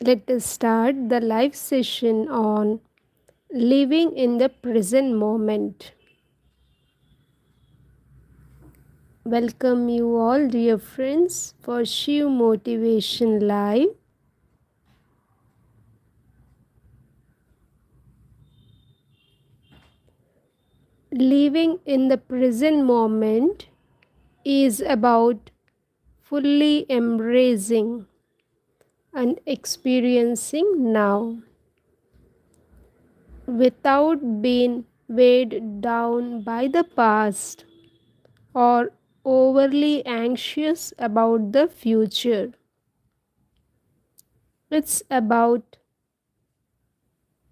Let us start the live session on living in the present moment. Welcome you all, dear friends, for Shiv Motivation Live. Living in the present moment is about fully embracing and experiencing now without being weighed down by the past or overly anxious about the future. It's about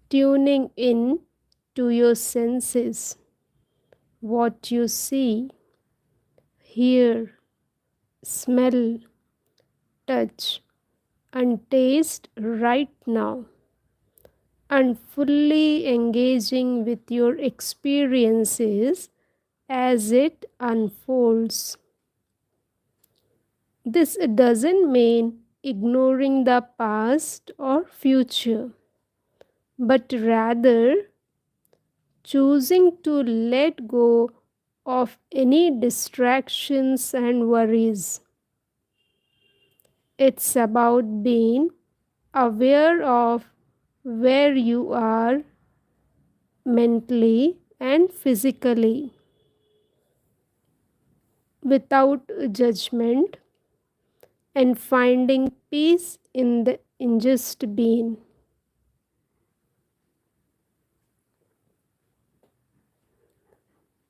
tuning in to your senses, what you see, hear, smell, touch, and taste right now, and fully engaging with your experiences as it unfolds. This doesn't mean ignoring the past or future, but rather choosing to let go of any distractions and worries. It's about being aware of where you are mentally and physically without judgment and finding peace in just being.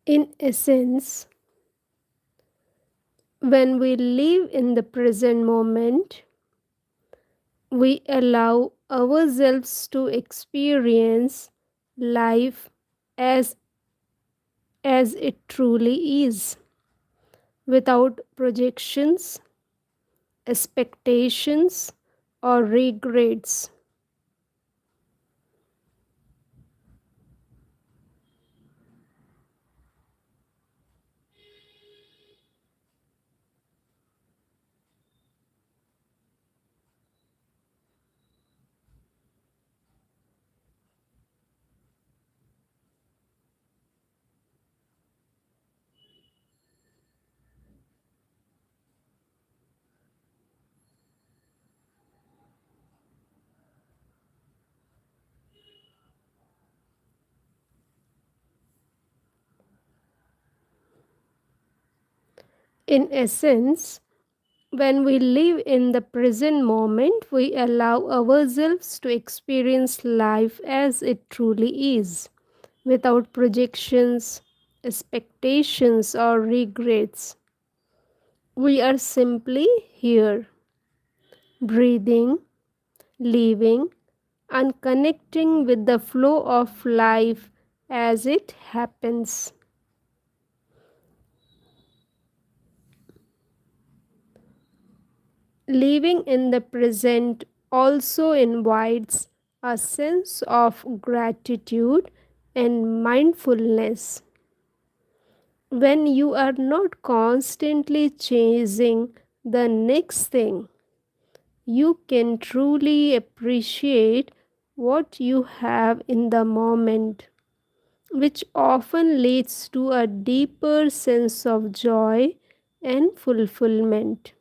In essence, when we live in the present moment, we allow ourselves to experience life as it truly is, without projections, expectations, or regrets. In essence, when we live in the present moment, we allow ourselves to experience life as it truly is, without projections, expectations, or regrets. We are simply here, breathing, living, and connecting with the flow of life as it happens. Living in the present also invites a sense of gratitude and mindfulness. When you are not constantly chasing the next thing, you can truly appreciate what you have in the moment, which often leads to a deeper sense of joy and fulfillment.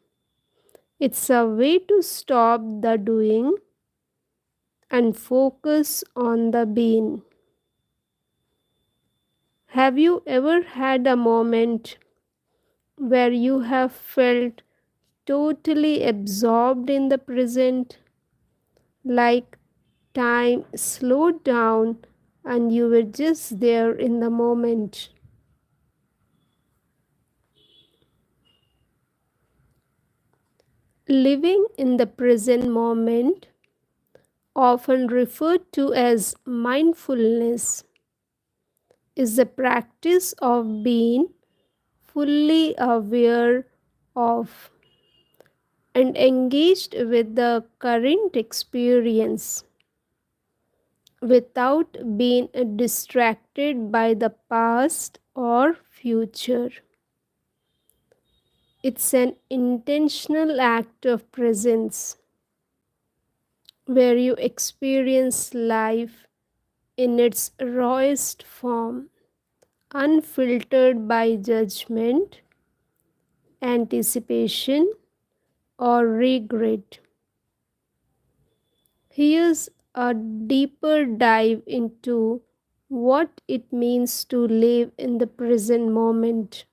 It's a way to stop the doing and focus on the being. Have you ever had a moment where you have felt totally absorbed in the present, like time slowed down and you were just there in the moment? Living in the present moment, often referred to as mindfulness, is the practice of being fully aware of and engaged with the current experience without being distracted by the past or future. It's an intentional act of presence where you experience life in its rawest form, unfiltered by judgment, anticipation, or regret. Here's a deeper dive into what it means to live in the present moment.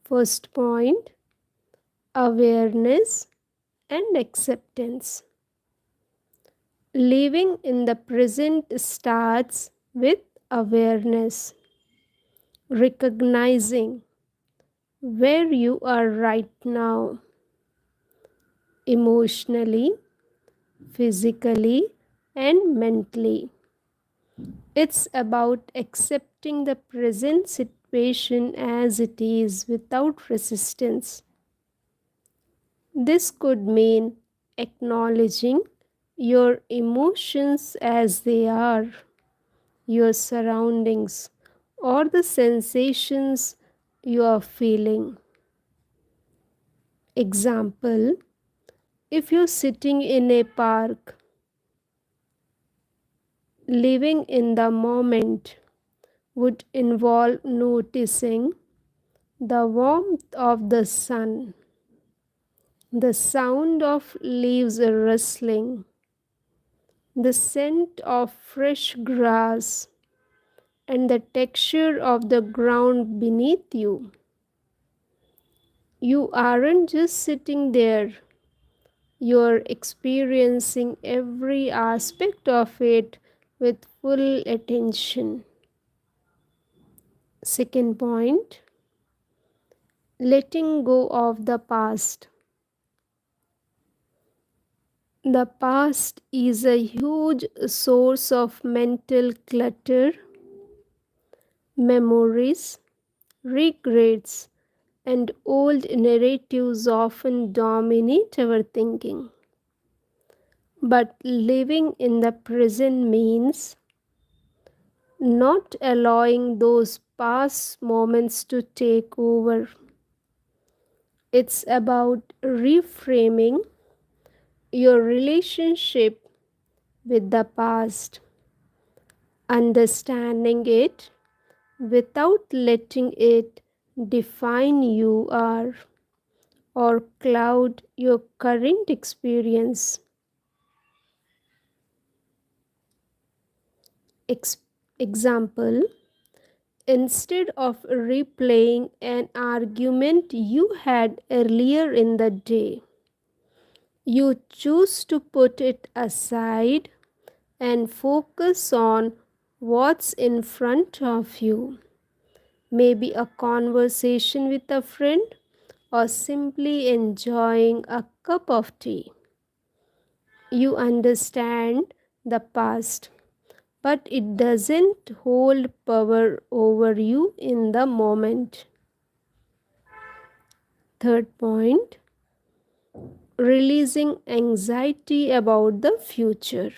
First point, awareness and acceptance. Living in the present starts with awareness, recognizing where you are right now, emotionally, physically, and mentally. It's about accepting the present situation as it is without resistance. This could mean acknowledging your emotions as they are, your surroundings, or the sensations you are feeling. Example, if you're sitting in a park, living in the moment would involve noticing the warmth of the sun, the sound of leaves rustling, the scent of fresh grass, and the texture of the ground beneath you. You aren't just sitting there, you're experiencing every aspect of it with full attention. Second point, letting go of the past. The past is a huge source of mental clutter, memories, regrets, and old narratives often dominate our thinking. But living in the present means not allowing those past moments to take over. It's about reframing your relationship with the past, understanding it without letting it define you are or cloud your current experience. Example, instead of replaying an argument you had earlier in the day, you choose to put it aside and focus on what's in front of you. Maybe a conversation with a friend or simply enjoying a cup of tea. You understand the past, but it doesn't hold power over you in the moment. Third point, releasing anxiety about the future.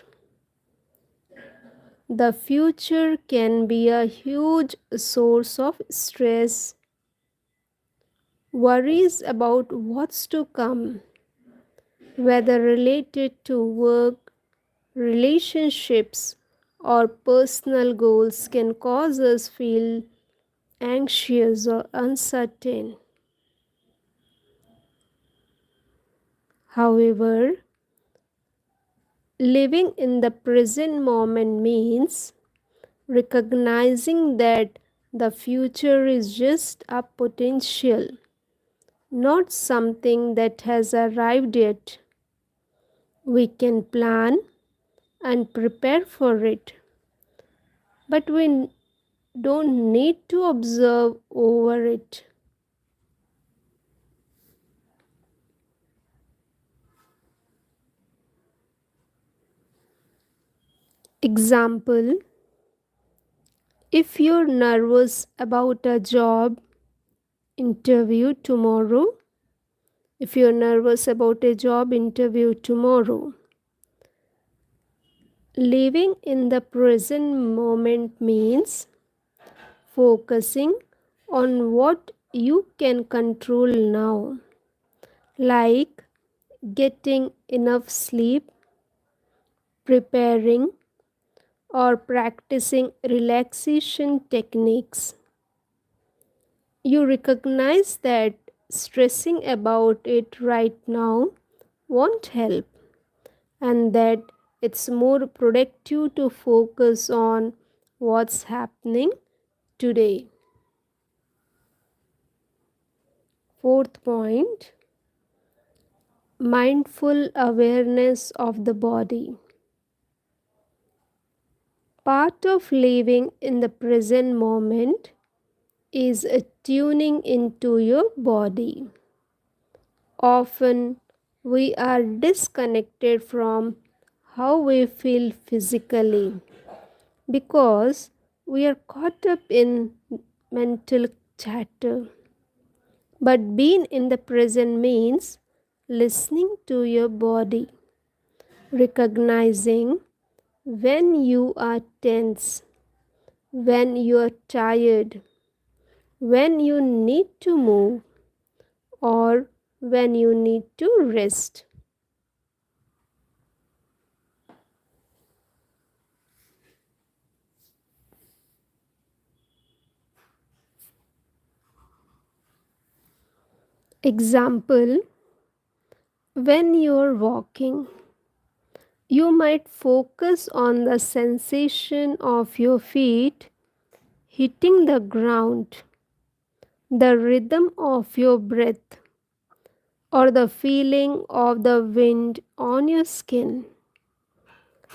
The future can be a huge source of stress, worries about what's to come, whether related to work, relationships, or personal goals, can cause us feel anxious or uncertain. However, living in the present moment means recognizing that the future is just a potential, not something that has arrived yet. We can plan and prepare for it, but we don't need to observe over it. Example, if you're nervous about a job interview tomorrow, if you're nervous about a job interview tomorrow, living in the present moment means focusing on what you can control now, like getting enough sleep, preparing, or practicing relaxation techniques. You recognize that stressing about it right now won't help, and that it's more productive to focus on what's happening today. Fourth point, mindful awareness of the body. Part of living in the present moment is tuning into your body. Often we are disconnected from how we feel physically because we are caught up in mental chatter. But being in the present means listening to your body, recognizing when you are tense, when you are tired, when you need to move, or when you need to rest. Example, when you are walking, you might focus on the sensation of your feet hitting the ground, the rhythm of your breath, or the feeling of the wind on your skin.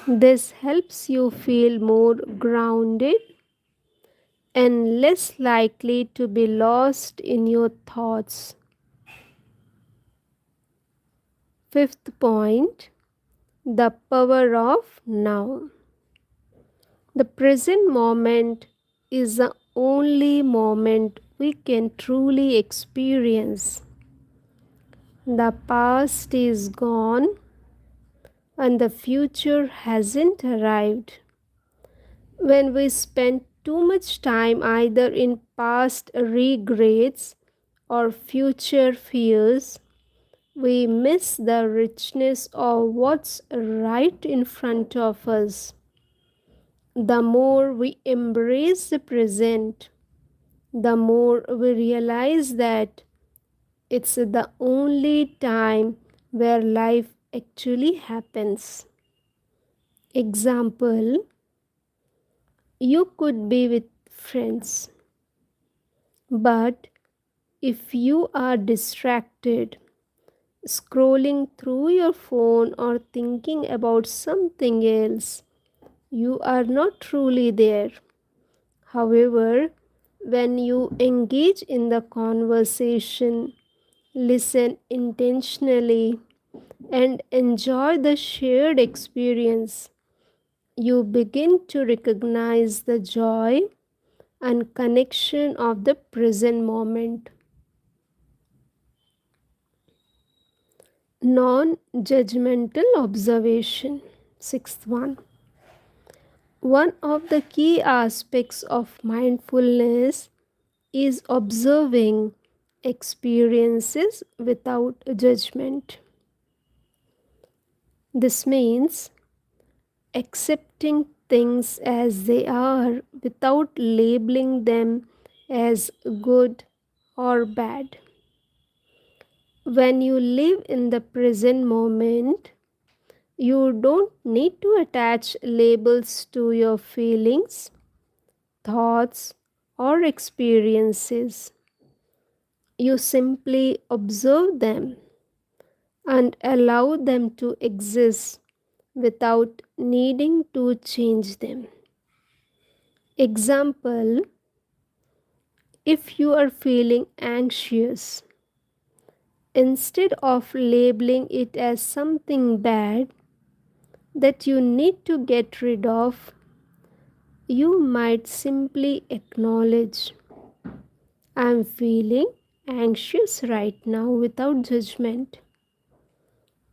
This helps you feel more grounded and less likely to be lost in your thoughts. Fifth point, the power of now. The present moment is the only moment we can truly experience. The past is gone and the future hasn't arrived. When we spend too much time either in past regrets or future fears, we miss the richness of what's right in front of us. The more we embrace the present, the more we realize that it's the only time where life actually happens. Example, you could be with friends, but if you are distracted, scrolling through your phone or thinking about something else, you are not truly there. However, when you engage in the conversation, listen intentionally, and enjoy the shared experience, you begin to recognize the joy and connection of the present moment. Non judgmental observation. Sixth one. One of the key aspects of mindfulness is observing experiences without judgment. This means accepting things as they are without labeling them as good or bad. When you live in the present moment, you don't need to attach labels to your feelings, thoughts, or experiences. You simply observe them and allow them to exist without needing to change them. Example, if you are feeling anxious, instead of labeling it as something bad that you need to get rid of, you might simply acknowledge, I'm feeling anxious right now without judgment.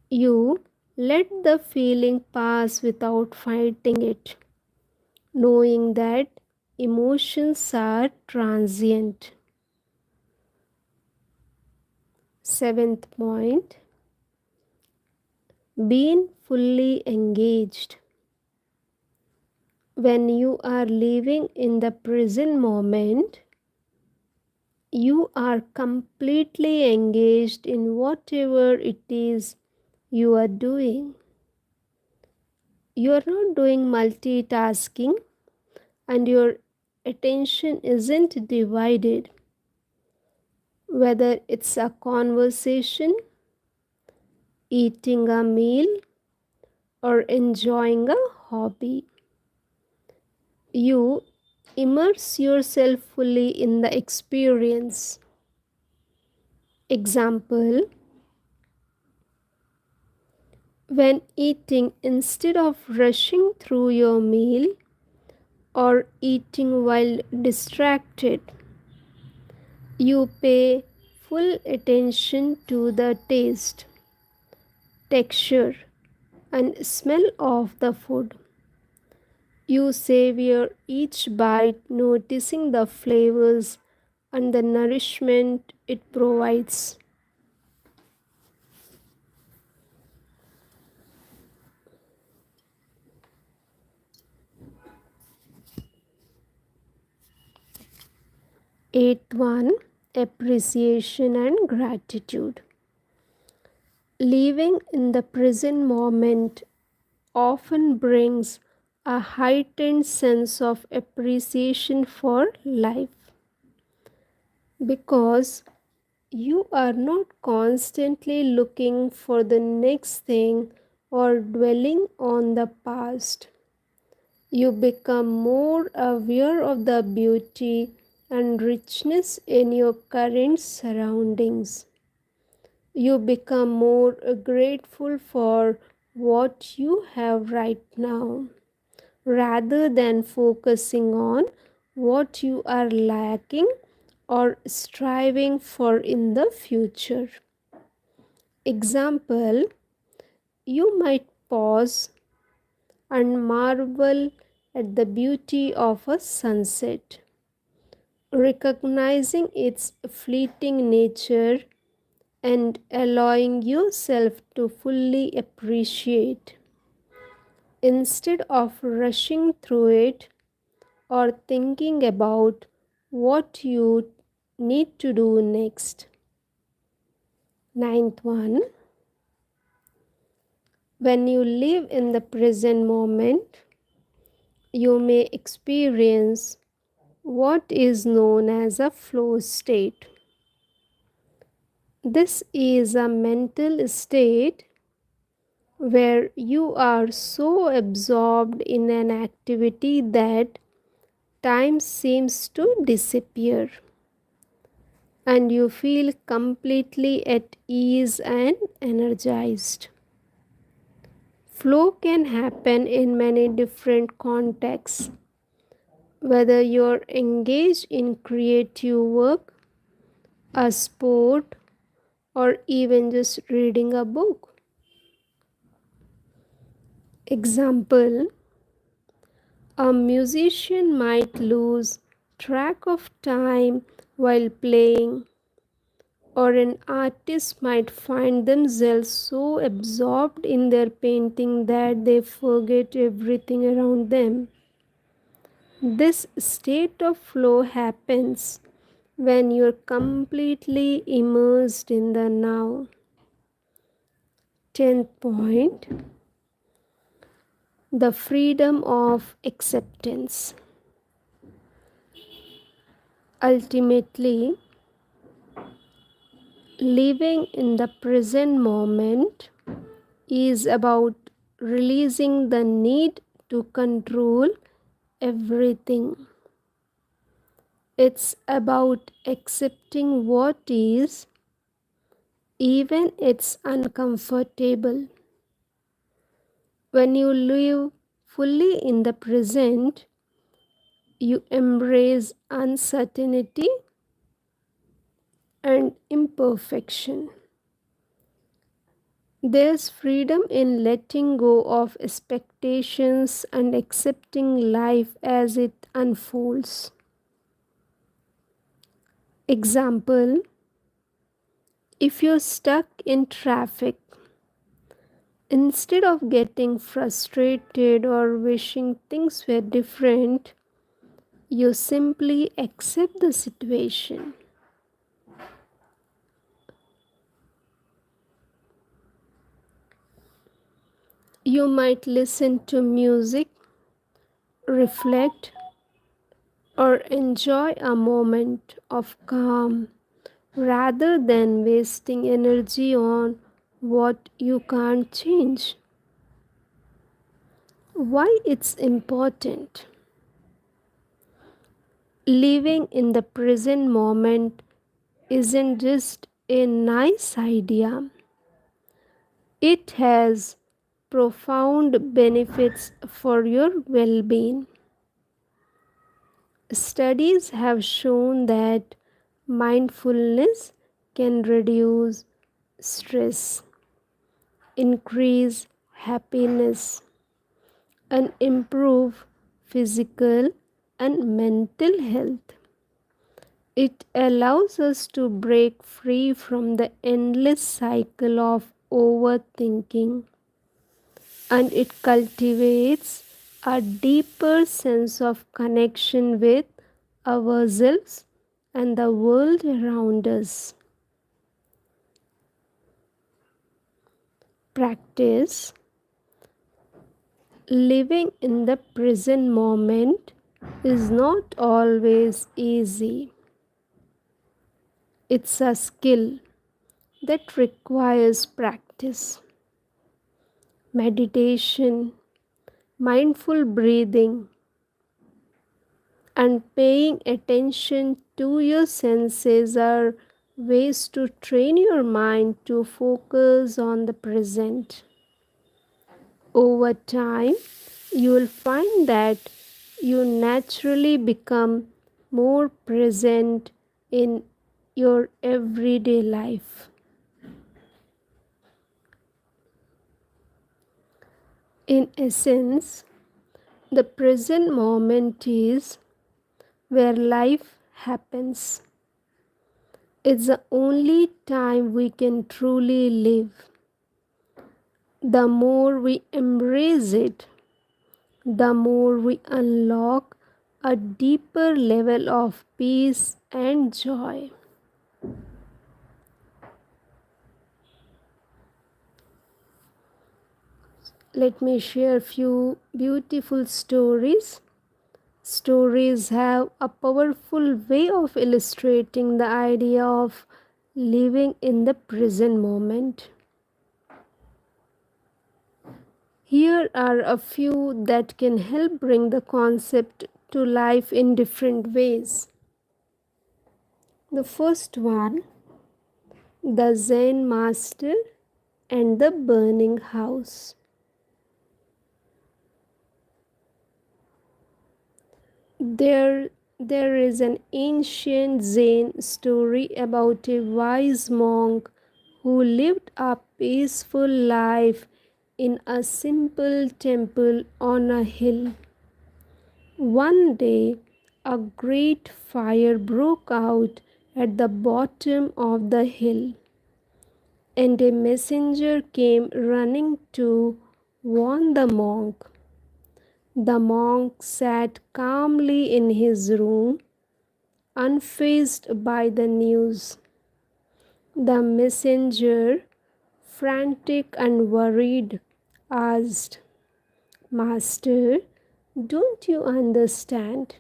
You let the feeling pass without fighting it, knowing that emotions are transient. Seventh point, being fully engaged. When you are living in the present moment, you are completely engaged in whatever it is you are doing. You are not doing multitasking and your attention isn't divided. Whether it's a conversation, eating a meal, or enjoying a hobby, you immerse yourself fully in the experience. Example, when eating, instead of rushing through your meal or eating while distracted, you pay full attention to the taste, texture, and smell of the food. You savor each bite, noticing the flavors and the nourishment it provides. Eighth one, appreciation and gratitude. Living in the present moment often brings a heightened sense of appreciation for life because you are not constantly looking for the next thing or dwelling on the past. You become more aware of the beauty and richness in your current surroundings. You become more grateful for what you have right now rather than focusing on what you are lacking or striving for in the future. Example, you might pause and marvel at the beauty of a sunset, recognizing its fleeting nature and allowing yourself to fully appreciate instead of rushing through it or thinking about what you need to do next. Ninth one, when you live in the present moment, you may experience what is known as a flow state. This is a mental state where you are so absorbed in an activity that time seems to disappear and you feel completely at ease and energized. Flow can happen in many different contexts, whether you're engaged in creative work, a sport, or even just reading a book. Example, a musician might lose track of time while playing, or an artist might find themselves so absorbed in their painting that they forget everything around them. This state of flow happens when you're completely immersed in the now. 10th point, the freedom of acceptance. Ultimately, living in the present moment is about releasing the need to control everything. It's about accepting what is, even it's uncomfortable. When you live fully in the present, you embrace uncertainty and imperfection. There's freedom in letting go of expectations and accepting life as it unfolds. Example, if you're stuck in traffic, Instead of getting frustrated or wishing things were different, you simply accept the situation. You might listen to music, reflect, or enjoy a moment of calm rather than wasting energy on what you can't change. Why it's important? Living in the present moment isn't just a nice idea, it has profound benefits for your well being. Studies have shown that mindfulness can reduce stress, increase happiness, and improve physical and mental health. It allows us to break free from the endless cycle of overthinking, and it cultivates a deeper sense of connection with ourselves and the world around us. Practice living in the present moment is not always easy. It's a skill that requires practice, meditation, mindful breathing, and paying attention to your senses are ways to train your mind to focus on the present. Over time, you will find that you naturally become more present in your everyday life. In essence, the present moment is where life happens. It's the only time we can truly live. The more we embrace it, the more we unlock a deeper level of peace and joy. Let me share few beautiful stories. Stories have a powerful way of illustrating the idea of living in the present moment. Here are a few that can help bring the concept to life in different ways. The first one, the Zen master and the burning house. There is an ancient Zen story about a wise monk who lived a peaceful life in a simple temple on a hill. One day, a great fire broke out at the bottom of the hill, and a messenger came running to warn the monk. The monk sat calmly in his room, unfazed by the news. The messenger, frantic and worried, asked, "Master, don't you understand?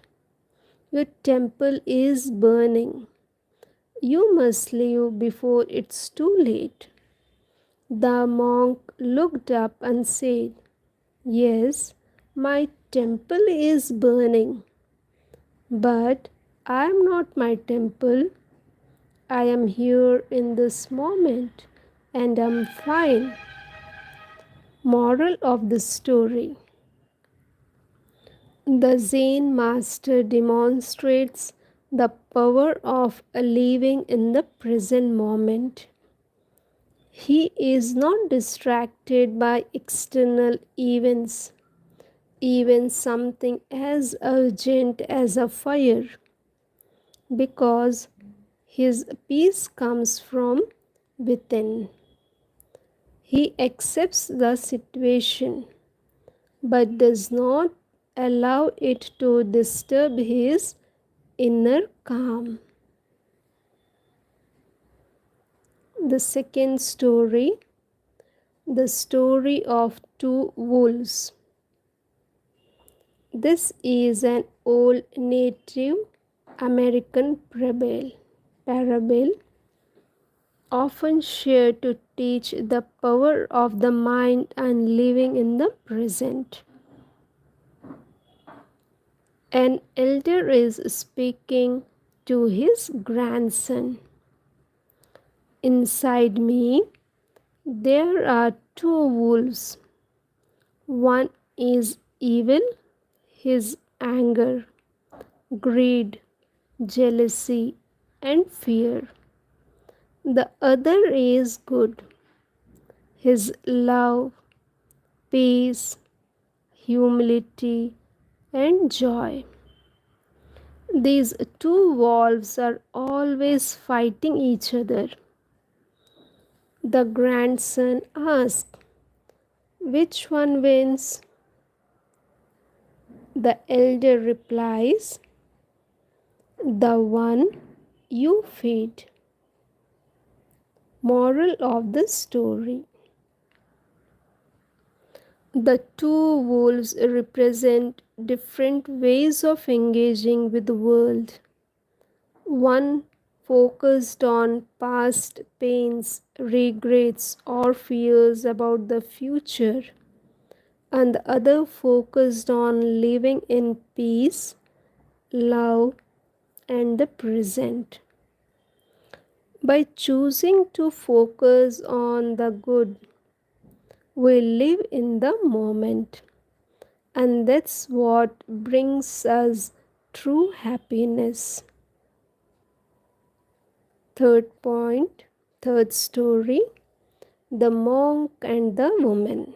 Your temple is burning. You must leave before it's too late." The monk looked up and said, "Yes, my temple is burning, but I am not my temple. I am here in this moment and I'm fine." Moral of the story: the Zen master demonstrates the power of living in the present moment. He is not distracted by external events, even something as urgent as a fire, because his peace comes from within. He accepts the situation but does not allow it to disturb his inner calm. The second story, the story of two wolves. This is an old Native American parable often shared to teach the power of the mind and living in the present. An elder is speaking to his grandson. Inside me, there are two wolves. One is evil, his anger, greed, jealousy, and fear. The other is good, his love, peace, humility, and joy. These two wolves are always fighting each other. The grandson asks, which one wins? The elder replies, the one you feed. Moral of the story. The two wolves represent different ways of engaging with the world. One focused on past pains, regrets, or fears about the future, and the other focused on living in peace, love, and the present. By choosing to focus on the good, we live in the moment, and that's what brings us true happiness. Third point, third story, the monk and the woman.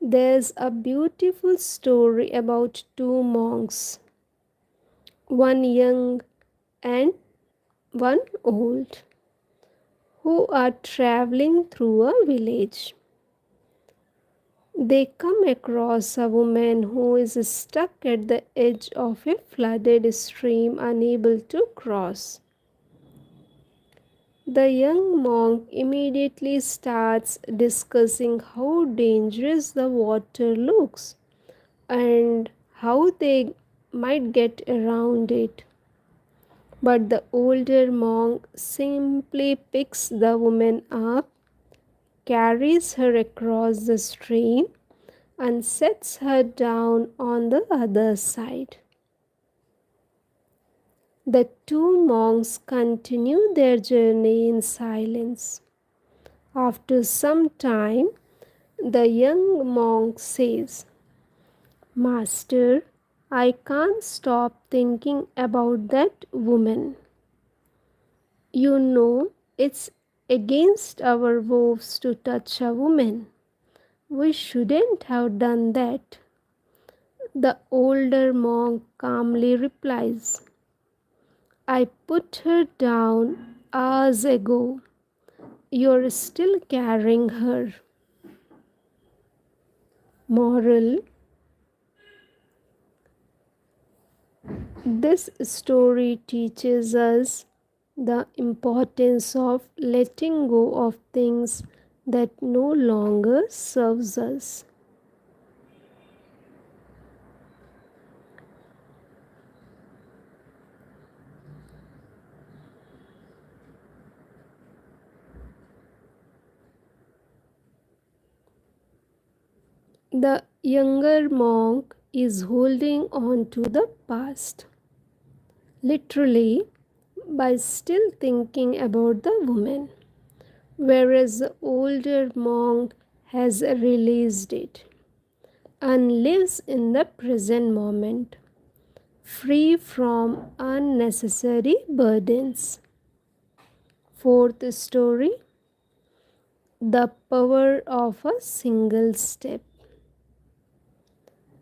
There's a beautiful story about two monks, one young and one old, who are traveling through a village. They come across a woman who is stuck at the edge of a flooded stream, unable to cross. The young monk immediately starts discussing how dangerous the water looks and how they might get around it. But the older monk simply picks the woman up, carries her across the stream, and sets her down on the other side. The two monks continue their journey in silence. After some time, the young monk says, Master, I can't stop thinking about that woman. You know, it's against our vows to touch a woman. We shouldn't have done that. The older monk calmly replies, I put her down hours ago. You're still carrying her. Moral: this story teaches us the importance of letting go of things that no longer serves us. The younger monk is holding on to the past, literally by still thinking about the woman, whereas the older monk has released it and lives in the present moment, free from unnecessary burdens. Fourth story, the power of a single step.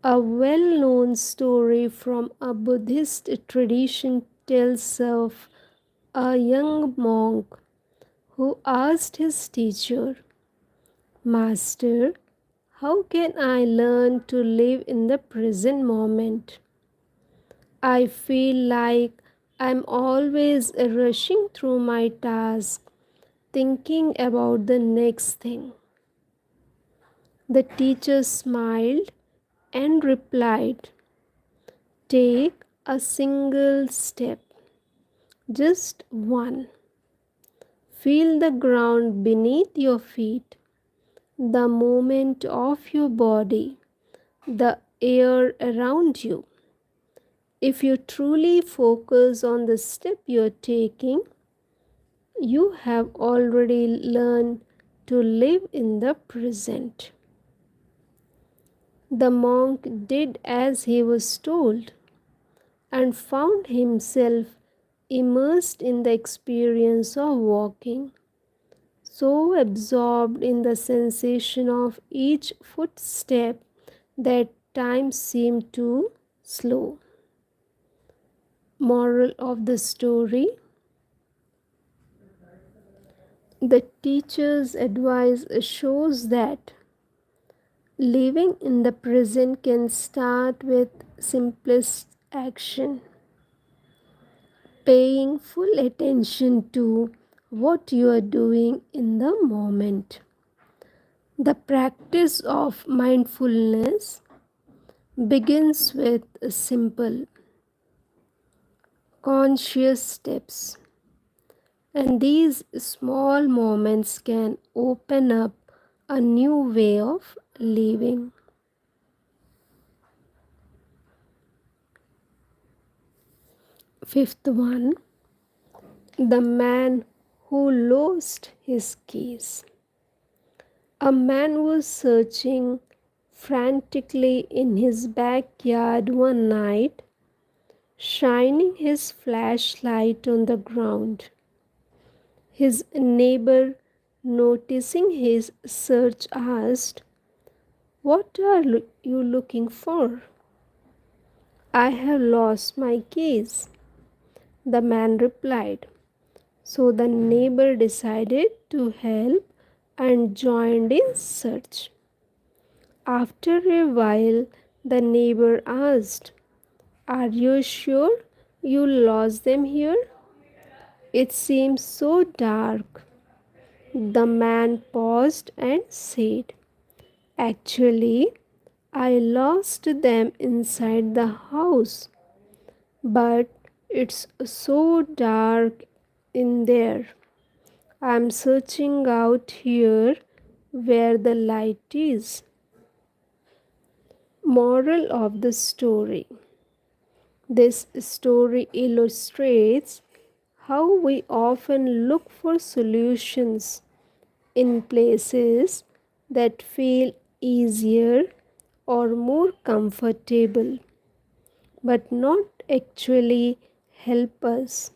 A well known story from a Buddhist tradition tells of a young monk who asked his teacher, Master, how can I learn to live in the present moment? I feel like I'm always rushing through my task, thinking about the next thing. The teacher smiled and replied, take a single step, just one. Feel the ground beneath your feet, the movement of your body, the air around you. If you truly focus on the step you're taking, you have already learned to live in the present. The monk did as he was told and found himself immersed in the experience of walking, so absorbed in the sensation of each footstep that time seemed to slow. Moral of the story: the teacher's advice shows that living in the present can start with simplest action, paying full attention to what you are doing in the moment. The practice of mindfulness begins with simple, conscious steps, and these small moments can open up a new way of living. Fifth one, the man who lost his keys. A man was searching frantically in his backyard one night, shining his flashlight on the ground. His neighbor, noticing his search, asked, what are you looking for? I have lost my keys, the man replied. So the neighbor decided to help and joined in search. After a while, the neighbor asked, are you sure you lost them here? It seems so dark. The man paused and said, actually, I lost them inside the house, but it's so dark in there. I'm searching out here where the light is. Moral of the story: this story illustrates how we often look for solutions in places that feel easier or more comfortable, but not actually help us.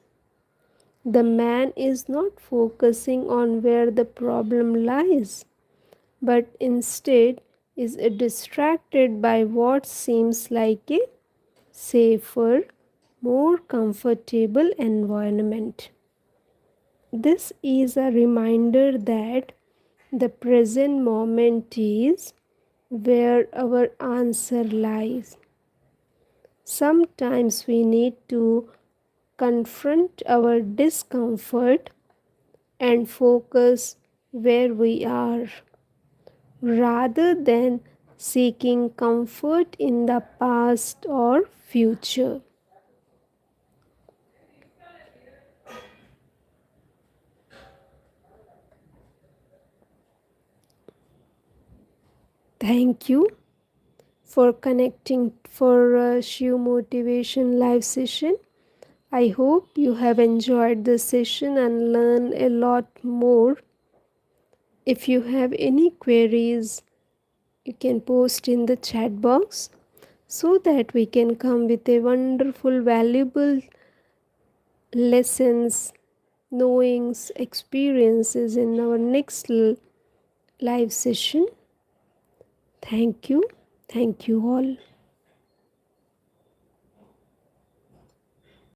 The man is not focusing on where the problem lies, but instead is distracted by what seems like a safer, more comfortable environment. This is a reminder that the present moment is where our answer lies. Sometimes we need to confront our discomfort and focus where we are, rather than seeking comfort in the past or future. Thank you for connecting for Shiv Motivation live session. I hope you have enjoyed the session and learned a lot more. If you have any queries, you can post in the chat box so that we can come with a wonderful, valuable lessons, knowings, experiences in our next live session. Thank you. Thank you all.